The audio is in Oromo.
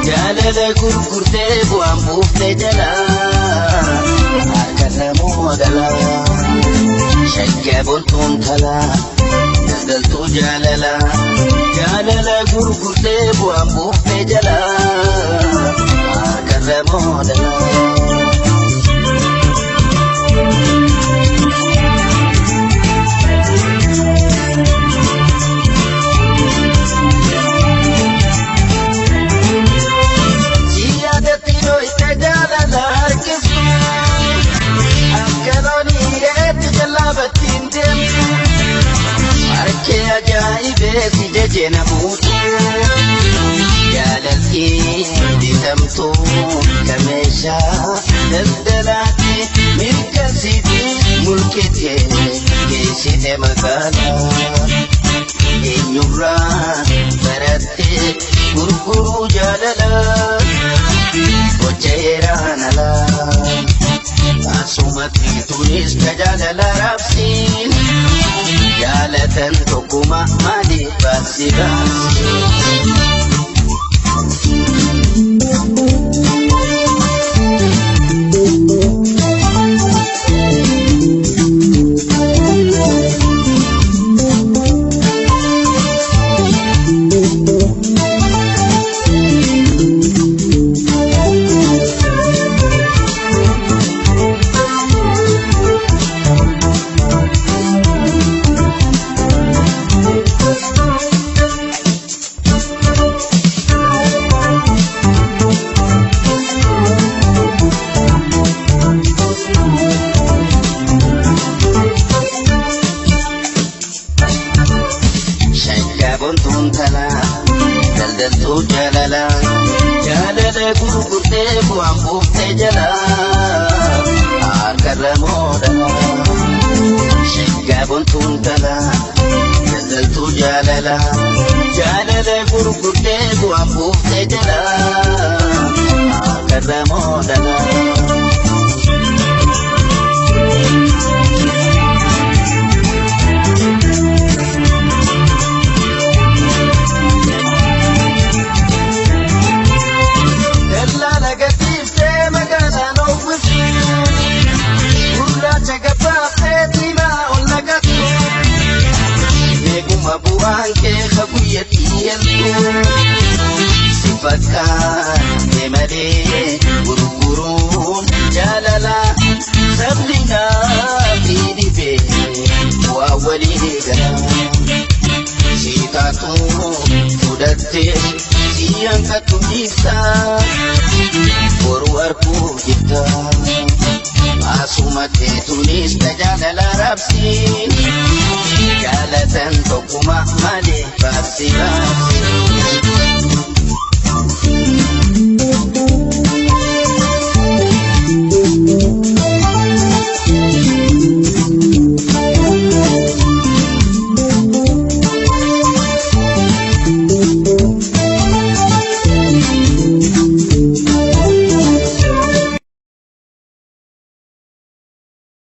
Jaalala gurgurtee bu'aan buuftee jalaa harkarramuu magaalaa shaggaa bontuun talaa daldaltuu jaalala jaalala gurgurtee bu'aan buuftee jalaa harkarramuu magaalaa. Ajaa'ibee jajjena buutu jaalaltii ditamtu kameeshaa daldalaatti mirkansiitii mul'ite geessite magaalaa eenyurraa barattee gurguruu jaalalaa gocheeraan alaa asumatti tunis jaalala raabsiin jaalatan tokkuma malee baasii baasii. Daldaltuu jaalala jaalala gurgurtee bu'aan buuftee jalaa harkarramuu magaalaa shaggaa bontuun talaa daldaltuu jaalala jaalala gurgurtee bu'aan buuftee jalaa harkarramuu magaalaa. Bu'aan kee kakuyyatti si fakkaate malee gurguruun jaalala sabni naafi dhibee bu'aa walii galaa si taatu fudhattee si hanqatu dhiiftaa boru arguu jirta asumatti tunis jaalala raabsiin jaalatan tokkuma malee baasii baasii.